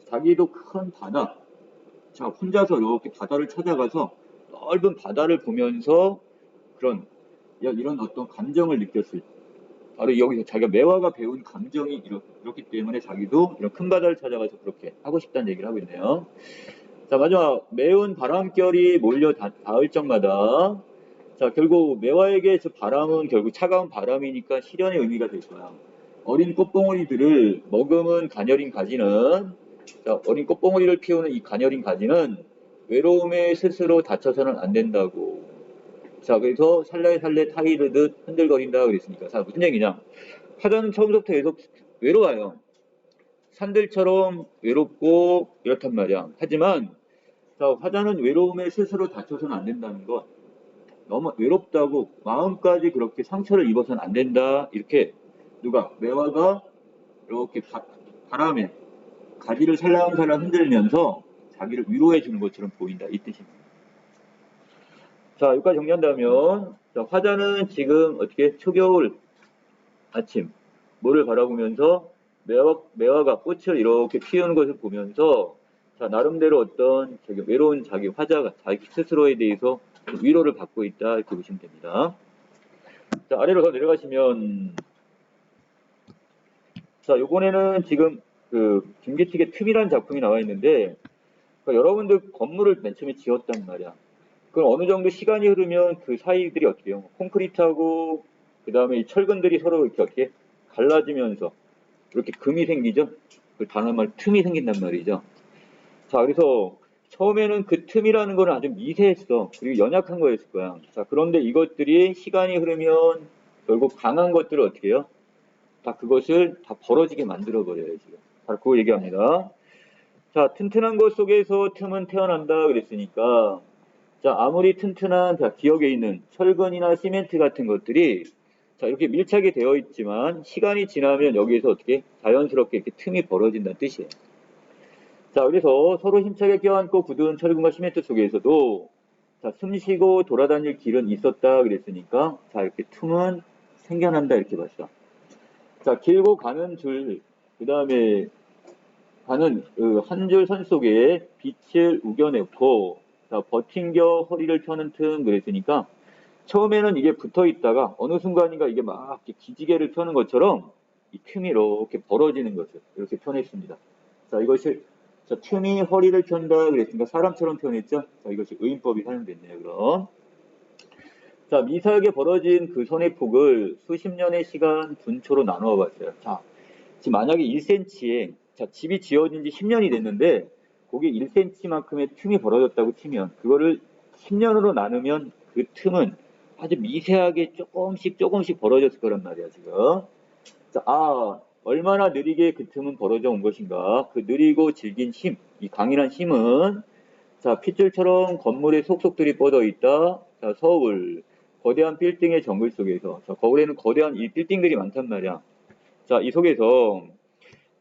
자기도 큰 바다, 자, 혼자서 이렇게 바다를 찾아가서 넓은 바다를 보면서 이런 어떤 감정을 느꼈을 때, 바로 여기서 자기가 매화가 배운 감정이 이렇기 때문에 자기도 이런 큰 바다를 찾아가서 그렇게 하고 싶다는 얘기를 하고 있네요. 자, 마지막 매운 바람결이 몰려 닿을 적마다 자, 결국 매화에게 저 바람은 결국 차가운 바람이니까 실현의 의미가 될 거야. 어린 꽃봉오리들을 머금은 가녀린 가지는 자, 어린 꽃봉오리를 피우는 이 가녀린 가지는 외로움에 스스로 다쳐서는 안 된다고. 자, 그래서 살레살레 타이르듯 흔들거린다 그랬으니까. 자, 무슨 얘기냐? 화자는 처음부터 계속 외로워요. 산들처럼 외롭고 이렇단 말이야. 하지만 자, 화자는 외로움에 스스로 다쳐서는 안 된다는 것. 너무 외롭다고 마음까지 그렇게 상처를 입어서는 안 된다. 이렇게 누가 매화가 이렇게 바람에 가지를 살랑살랑 흔들면서 자기를 위로해 주는 것처럼 보인다. 이 뜻입니다. 자, 여기까지 정리한다면 자, 화자는 지금 어떻게 초겨울 아침 뭐를 바라보면서 매화가 꽃을 이렇게 피우는 것을 보면서 자, 나름대로 어떤 외로운 자기 화자가 자기 스스로에 대해서 위로를 받고 있다 이렇게 보시면 됩니다. 자, 아래로 더 내려가시면 자, 요번에는 지금 그 김기택의 틈이라는 작품이 나와 있는데 그러니까 여러분들 건물을 맨 처음에 지었단 말이야. 그럼 어느 정도 시간이 흐르면 그 사이들이 어떻게 해요? 콘크리트하고 그 다음에 이 철근들이 서로 이렇게 어떻게 갈라지면서 이렇게 금이 생기죠? 그 단어 말 틈이 생긴단 말이죠. 자, 그래서 처음에는 그 틈이라는 거는 아주 미세했어. 그리고 연약한 거였을 거야. 자, 그런데 이것들이 시간이 흐르면 결국 강한 것들을 어떻게 해요? 다 그것을 다 벌어지게 만들어버려요, 지금. 바로 그거 얘기합니다. 자, 튼튼한 것 속에서 틈은 태어난다 그랬으니까, 자, 아무리 튼튼한, 자, 기억에 있는 철근이나 시멘트 같은 것들이, 자, 이렇게 밀착이 되어 있지만, 시간이 지나면 여기에서 어떻게 자연스럽게 이렇게 틈이 벌어진다는 뜻이에요. 자, 그래서 서로 힘차게 껴안고 굳은 철근과 시멘트 속에서도, 자, 숨쉬고 돌아다닐 길은 있었다 그랬으니까, 자, 이렇게 틈은 생겨난다 이렇게 봤어. 자, 길고 가는 줄, 그 다음에 가는 한 줄 선 속에 빛을 우겨내고, 자, 버틴겨 허리를 펴는 틈 그랬으니까, 처음에는 이게 붙어 있다가 어느 순간인가 이게 막 기지개를 펴는 것처럼 이 틈이 이렇게 벌어지는 것을 이렇게 표현했습니다. 자, 이것이 자, 틈이 허리를 편다 그랬으니까 사람처럼 표현했죠. 자, 이것이 의인법이 사용됐네요. 그럼 자, 미세하게 벌어진 그 손의 폭을 수십 년의 시간 분초로 나누어 봤어요. 자, 지금 만약에 1cm에, 자, 집이 지어진 지 10년이 됐는데, 거기에 1cm만큼의 틈이 벌어졌다고 치면, 그거를 10년으로 나누면 그 틈은 아주 미세하게 조금씩 벌어졌을 거란 말이야, 지금. 자, 얼마나 느리게 그 틈은 벌어져 온 것인가. 그 느리고 질긴 힘, 이 강인한 힘은, 자, 핏줄처럼 건물에 속속들이 뻗어 있다. 자, 서울. 거대한 빌딩의 정글 속에서. 자, 거울에는 거대한 이 빌딩들이 많단 말이야. 자, 이 속에서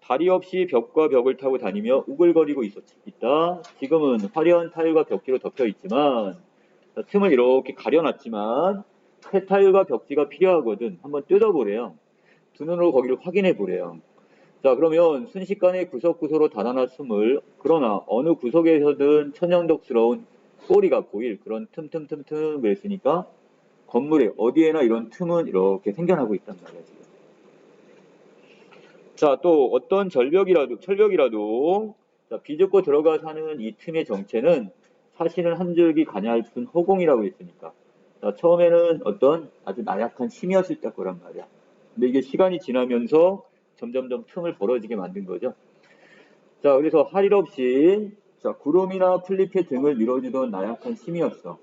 다리 없이 벽과 벽을 타고 다니며 우글거리고 있다. 지금은 화려한 타일과 벽지로 덮여 있지만, 자, 틈을 이렇게 가려놨지만, 새 타일과 벽지가 필요하거든. 한번 뜯어보래요. 두 눈으로 거기를 확인해 보래요. 자, 그러면 순식간에 구석구석으로 달아났음을, 그러나 어느 구석에서든 천연덕스러운 꼬리가 보일 그런 틈틈틈틈 그랬으니까 건물에 어디에나 이런 틈은 이렇게 생겨나고 있단 말이야, 지금. 자, 또 어떤 철벽이라도 자, 비집고 들어가 사는 이 틈의 정체는 사실은 한 줄기 가냘픈 허공이라고 했으니까. 자, 처음에는 어떤 아주 나약한 힘이었을 거란 말이야. 근데 이게 시간이 지나면서 점점점 틈을 벌어지게 만든 거죠. 자, 그래서 할 일 없이 자, 구름이나 풀잎의 등을 밀어주던 나약한 힘이었어.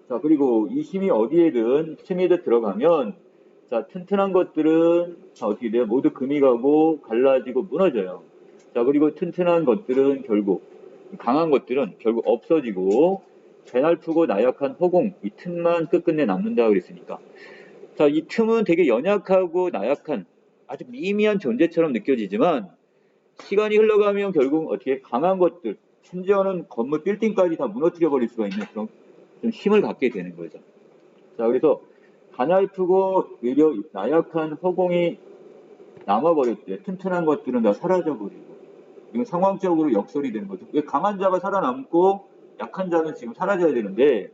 자, 그리고 이 힘이 어디에든 틈에도 들어가면 자, 튼튼한 것들은 자, 어떻게 돼요? 모두 금이 가고 갈라지고 무너져요. 자, 그리고 튼튼한 것들은 결국 강한 것들은 결국 없어지고 가냘프고 나약한 허공 이 틈만 끝끝내 남는다 그랬으니까. 자, 이 틈은 되게 연약하고 나약한 아주 미미한 존재처럼 느껴지지만 시간이 흘러가면 결국 어떻게 강한 것들 심지어는 건물 빌딩까지 다 무너뜨려 버릴 수가 있는 그런 좀 힘을 갖게 되는 거죠. 자, 그래서 가냘프고 외려 나약한 허공이 남아버릴 때 튼튼한 것들은 다 사라져버리고 이건 상황적으로 역설이 되는 거죠. 왜 강한 자가 살아남고 약한 자는 지금 사라져야 되는데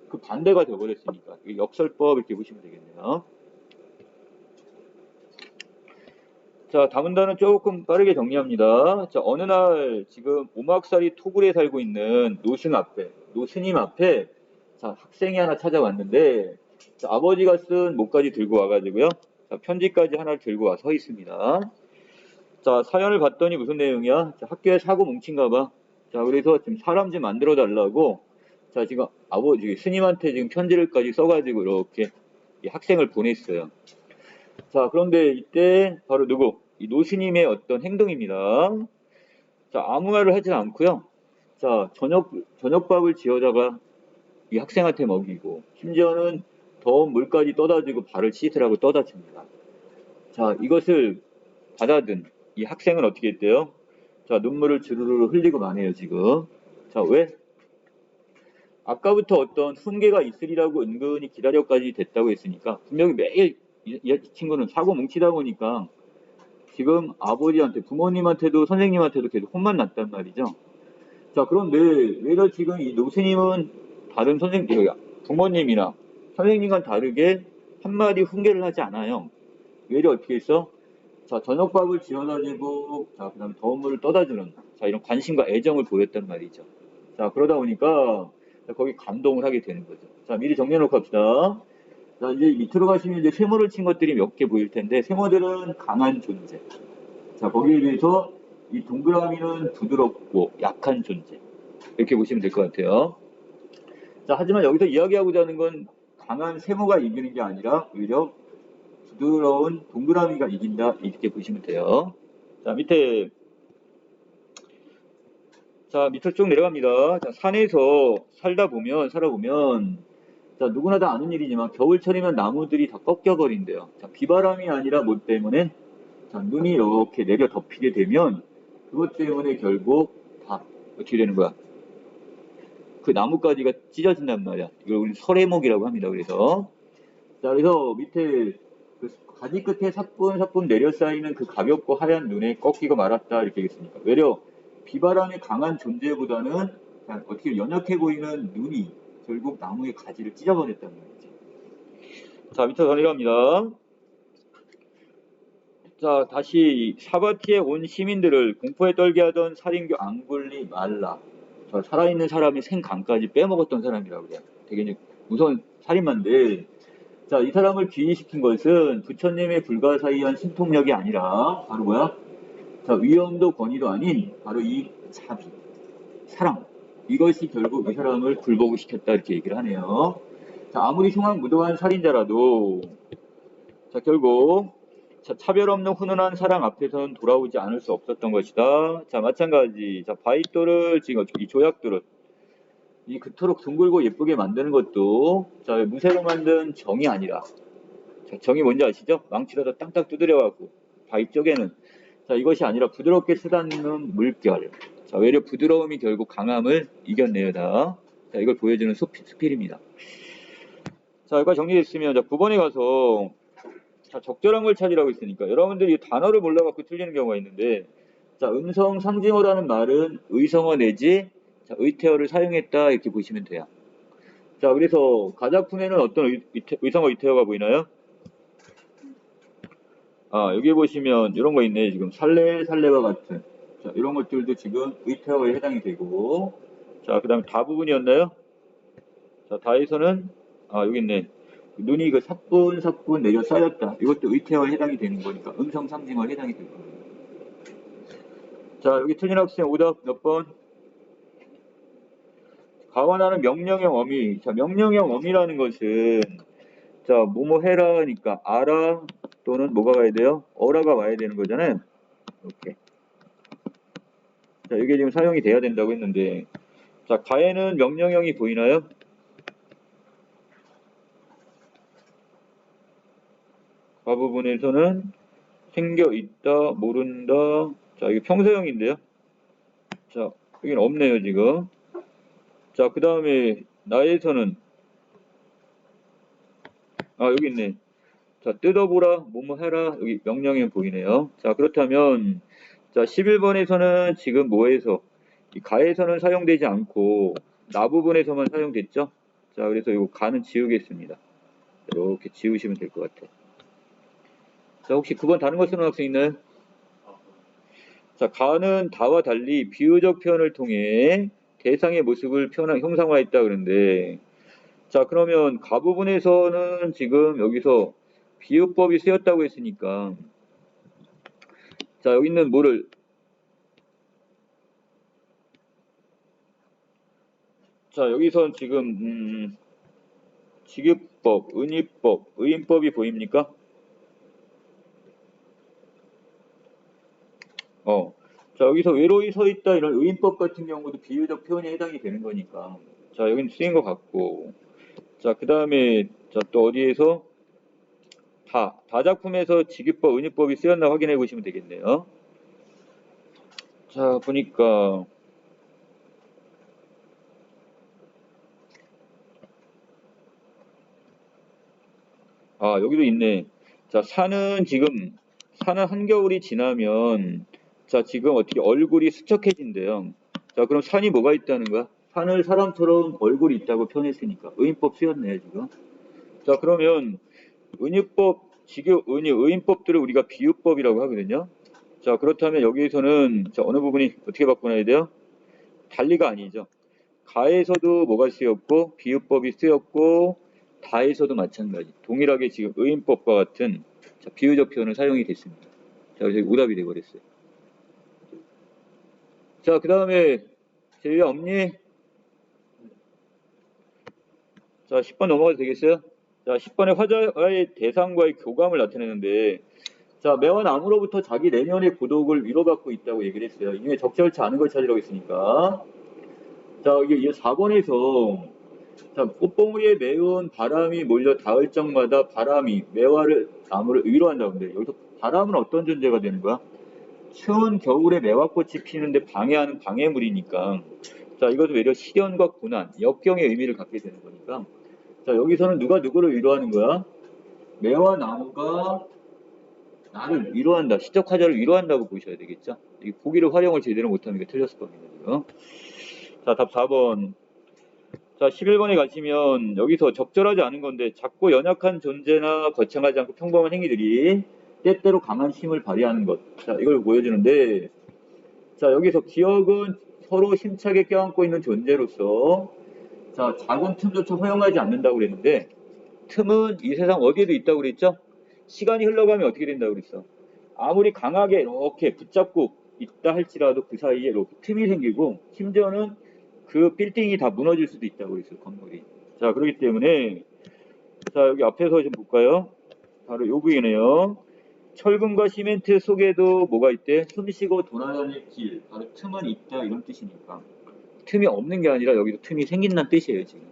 그 반대가 되어버렸으니까 역설법 이렇게 보시면 되겠네요. 자, 다음 단은 조금 빠르게 정리합니다. 자, 어느 날 지금 오막살이 토굴에 살고 있는 노스님 앞에 자, 학생이 하나 찾아왔는데 자, 아버지가 쓴 목까지 들고 와가지고요. 자, 편지까지 하나 들고 와 서 있습니다. 자, 사연을 봤더니 무슨 내용이야? 자, 학교에 사고 뭉친가 봐. 자, 그래서 지금 사람 좀 만들어 달라고 자, 지금 스님한테 지금 편지를까지 써가지고 이렇게 이 학생을 보냈어요. 자, 그런데 이때 바로 누구? 이 노스님의 어떤 행동입니다. 자, 아무 말을 하지 않고요. 자, 저녁밥을 지어다가 이 학생한테 먹이고, 심지어는 더운 물까지 떠다주고 발을 씻으라고 떠다줍니다. 자, 이것을 받아든 이 학생은 어떻게 했대요? 자, 눈물을 주르르 흘리고 마네요, 지금. 자, 왜? 아까부터 어떤 훈계가 있으리라고 은근히 기다려까지 됐다고 했으니까, 분명히 매일 이 친구는 사고 뭉치다 보니까 지금 아버지한테, 부모님한테도 선생님한테도 계속 혼만 났단 말이죠. 자, 그런데 왜냐 지금 이 노스님은 다른 부모님이나 선생님과는 다르게 한마디 훈계를 하지 않아요. 외려 어떻게 했어? 자, 저녁밥을 지어다주고, 자, 그 다음에 더운 물을 떠다주는, 자, 이런 관심과 애정을 보였단 말이죠. 자, 그러다 보니까, 자, 거기 감동을 하게 되는 거죠. 자, 미리 정리해놓고 합시다. 자, 이제 밑으로 가시면 이제 세모를 친 것들이 몇 개 보일 텐데, 세모들은 강한 존재. 자, 거기에 비해서 이 동그라미는 부드럽고 약한 존재. 이렇게 보시면 될 것 같아요. 자, 하지만 여기서 이야기하고자 하는 건 강한 세모가 이기는 게 아니라 오히려 부드러운 동그라미가 이긴다. 이렇게 보시면 돼요. 자, 밑으로 쭉 내려갑니다. 자, 산에서 살아보면, 자, 누구나 다 아는 일이지만 겨울철이면 나무들이 다 꺾여버린대요. 자, 비바람이 아니라 뭐 때문에? 자, 눈이 이렇게 내려 덮이게 되면 그것 때문에 결국 다 어떻게 되는 거야? 그 나뭇가지가 찢어진단 말이야. 이걸 우리 설해목이라고 합니다. 그래서 자, 그래서 밑에 그 가지 끝에 사뿐사뿐 내려 쌓이는 그 가볍고 하얀 눈에 꺾이고 말았다 이렇게 했으니까 외려 비바람의 강한 존재보다는 어떻게 연약해 보이는 눈이 결국 나무의 가지를 찢어버렸다는 말이죠. 자, 밑으로 더 내려갑니다. 자, 다시 사바티에 온 시민들을 공포에 떨게 하던 살인교 앙굴리 말라. 자, 살아있는 사람의 생간까지 빼먹었던 사람이라고 그래요. 되게 이제 무서운 살인마인데, 자, 이 사람을 기이시킨 것은 부처님의 불가사의한 신통력이 아니라, 바로 뭐야? 자, 위험도 권위도 아닌, 바로 이 자비, 사랑. 이것이 결국 이 사람을 굴복을 시켰다, 이렇게 얘기를 하네요. 자, 아무리 흉악무도한 살인자라도, 자, 결국, 자, 차별 없는 훈훈한 사랑 앞에서는 돌아오지 않을 수 없었던 것이다. 자, 마찬가지. 자, 바이토를 지금 이 조약들은 이 그토록 둥글고 예쁘게 만드는 것도 자, 무쇠로 만든 정이 아니라 자, 정이 뭔지 아시죠? 망치로다 땅땅 두드려갖고 바위 쪽에는 자, 이것이 아니라 부드럽게 쓰다듬는 물결. 자, 외려 부드러움이 결국 강함을 이겼네요, 다. 자, 이걸 보여주는 수필입니다. 자, 여기까지 정리됐으면 자, 9번에 가서 자, 적절한 걸 찾으라고 했으니까 여러분들이 단어를 몰라갖고 틀리는 경우가 있는데 자, 음성 상징어라는 말은 의성어 내지 자, 의태어를 사용했다 이렇게 보시면 돼요. 자, 그래서 가작품에는 어떤 의성어 의태어가 보이나요? 아, 여기 보시면 이런 거 있네. 지금 살레와 같은 자, 이런 것들도 지금 의태어에 해당이 되고 자, 그 다음에 다 부분이었나요? 자, 다에서는 아, 여기 있네. 눈이 그 사뿐사뿐 내려 쌓였다. 이것도 의태어에 해당이 되는 거니까 음성 상징어에 해당이 될 거예요. 자, 여기 틀린 학생 오답 몇 번? 가관하는 명령형 어미. 자, 명령형 어미라는 것은 자, 뭐뭐 해라니까 아라 또는 뭐가 가야 돼요? 어라가 와야 되는 거잖아요. 이렇게. 자, 이게 지금 사용이 돼야 된다고 했는데 자, 가에는 명령형이 보이나요? 가 부분에서는 생겨 있다, 모른다. 자, 이게 평소형인데요. 자, 여기는 없네요, 지금. 자, 그 다음에 나에서는 아, 여기 있네. 자, 뜯어보라, 뭐뭐 해라. 여기 명령이 보이네요. 자, 그렇다면 자, 11번에서는 지금 뭐에서 이 가에서는 사용되지 않고 나 부분에서만 사용됐죠? 자, 그래서 이거 가는 지우겠습니다. 이렇게 지우시면 될 것 같아요. 자, 혹시 9번 다른 거 쓰는 학생 있나요? 자, 가는 다와 달리 비유적 표현을 통해 대상의 모습을 형상화했다 그러는데 자, 그러면 가 부분에서는 지금 여기서 비유법이 쓰였다고 했으니까 자, 여기 있는 뭐를 자, 여기선 지금 직유법, 은유법, 의인법이 보입니까? 자, 여기서 외로이 서 있다 이런 의인법 같은 경우도 비유적 표현에 해당이 되는 거니까 자, 여기는 쓰인 것 같고 자, 그 다음에 자, 또 어디에서 다작품에서 직유법, 은유법이 쓰였나 확인해 보시면 되겠네요. 자, 보니까 아, 여기도 있네. 자, 산은 한겨울이 지나면 자, 지금 어떻게 얼굴이 수척해진대요. 자, 그럼 산이 뭐가 있다는 거야? 산을 사람처럼 얼굴이 있다고 표현했으니까 의인법 쓰였네, 지금. 자, 그러면 은유법, 직유, 은유, 의인법들을 우리가 비유법이라고 하거든요. 자, 그렇다면 여기에서는 자, 어느 부분이 어떻게 바꿔놔야 돼요? 달리가 아니죠. 가에서도 뭐가 쓰였고 비유법이 쓰였고 다에서도 마찬가지. 동일하게 지금 의인법과 같은 자, 비유적 표현을 사용이 됐습니다. 자, 그래서 오답이 돼버렸어요. 자, 그 다음에 제외 없니? 자, 10번 넘어가도 되겠어요? 자, 10번에 화자의 대상과의 교감을 나타내는데 자, 매화 나무로부터 자기 내면의 고독을 위로받고 있다고 얘기를 했어요. 이게 적절치 않은 걸 찾으라고 했으니까. 자, 이게 4번에서 자, 꽃봉오리에 매운 바람이 몰려 닿을 적마다 바람이 매화를 나무를 위로한다고 하는데 여기서 바람은 어떤 존재가 되는 거야? 추운 겨울에 매화꽃이 피는데 방해하는 방해물이니까 자, 이것도 외려 시련과 고난, 역경의 의미를 갖게 되는 거니까 자, 여기서는 누가 누구를 위로하는 거야? 매화 나무가 나를 위로한다. 시적 화자를 위로한다고 보셔야 되겠죠? 이 고기를 활용을 제대로 못하는 게 틀렸을 겁니다. 자, 답 4번. 자, 11번에 가시면 여기서 적절하지 않은 건데 작고 연약한 존재나 거창하지 않고 평범한 행위들이 때때로 강한 힘을 발휘하는 것. 자, 이걸 보여주는데 자, 여기서 기억은 서로 힘차게 껴안고 있는 존재로서 자, 작은 틈조차 허용하지 않는다고 그랬는데, 틈은 이 세상 어디에도 있다고 그랬죠? 시간이 흘러가면 어떻게 된다고 그랬어? 아무리 강하게 이렇게 붙잡고 있다 할지라도 그 사이에 이렇게 틈이 생기고, 심지어는 그 빌딩이 다 무너질 수도 있다고 그랬어요, 건물이. 자, 그렇기 때문에, 자, 여기 앞에서 좀 볼까요? 바로 요 부위네요. 철근과 시멘트 속에도 뭐가 있대? 숨쉬고 돌아다닐 길, 바로 틈은 있다 이런 뜻이니까. 틈이 없는 게 아니라 여기도 틈이 생긴다는 뜻이에요, 지금.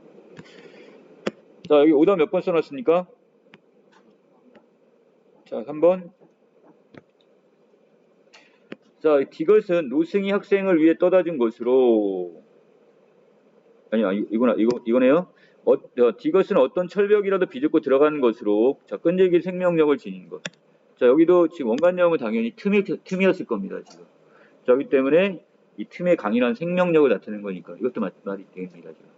자, 여기 오답 몇 번 써놨습니까? 자, 3번. 자, 이것은 노승희 학생을 위해 떠다 준 것으로, 이거네요. 이것은 어떤 철벽이라도 비집고 들어가는 것으로, 자, 끈질긴 생명력을 지닌 것. 자, 여기도 지금 원관념은 당연히 틈이었을 겁니다, 지금. 자, 그렇기 때문에 이 틈의 강인한 생명력을 나타내는 거니까 이것도 말이 됩니다, 지금.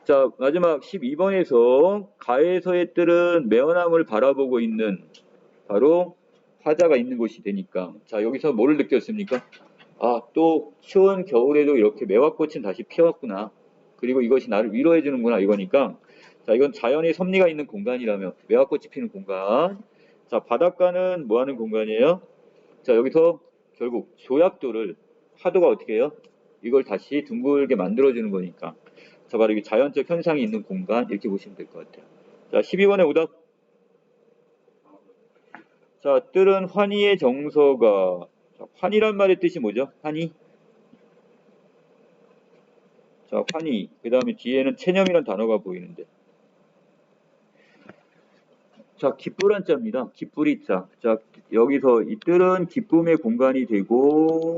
자, 마지막 12번에서 가에서의 뜰은 매어남을 바라보고 있는 바로 화자가 있는 곳이 되니까. 자, 여기서 뭐를 느꼈습니까? 아, 또 추운 겨울에도 이렇게 매화꽃은 다시 피었구나. 그리고 이것이 나를 위로해 주는구나 이거니까. 자, 이건 자연의 섭리가 있는 공간이라면 매화꽃이 피는 공간. 자, 바닷가는 뭐 하는 공간이에요? 자, 여기서 결국 조약돌을 파도가 어떻게 해요? 이걸 다시 둥글게 만들어주는 거니까. 자, 바로 이게 자연적 현상이 있는 공간 이렇게 보시면 될 것 같아요. 자, 12번의 오답. 자, 뜰은 환희의 정서가. 자, 환희란 말의 뜻이 뭐죠? 환희. 자, 환희. 그 다음에 뒤에는 체념이란 단어가 보이는데. 자, 기쁘란 자입니다. 기쁘리 자. 자, 여기서 이 뜰은 기쁨의 공간이 되고,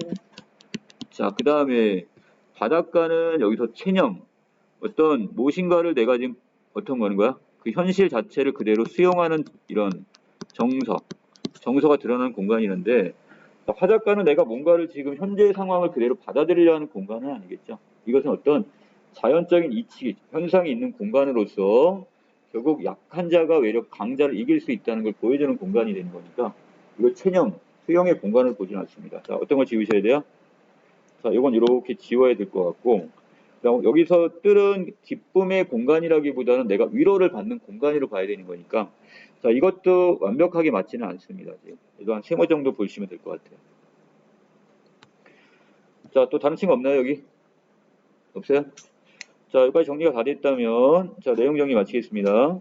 자, 그 다음에 바닷가는 여기서 체념. 어떤 무엇인가를 내가 지금 어떤 거는 거야? 그 현실 자체를 그대로 수용하는 이런 정서가 드러나는 공간이는데, 화작가는 내가 뭔가를 지금 현재의 상황을 그대로 받아들이려 하는 공간은 아니겠죠. 이것은 어떤 자연적인 이치, 현상이 있는 공간으로서 결국 약한 자가 외려 강자를 이길 수 있다는 걸 보여주는 공간이 되는 거니까 이거 체념, 수용의 공간을 보진 않습니다. 자, 어떤 걸 지우셔야 돼요? 자, 이건 이렇게 지워야 될 것 같고, 여기서 뜰은 기쁨의 공간이라기보다는 내가 위로를 받는 공간으로 봐야 되는 거니까, 자, 이것도 완벽하게 맞지는 않습니다. 그래도 한 3번 정도 보시면 될 것 같아요. 자, 또 다른 친구 없나요, 여기? 없어요? 자, 여기까지 정리가 다 됐다면, 자, 내용 정리 마치겠습니다.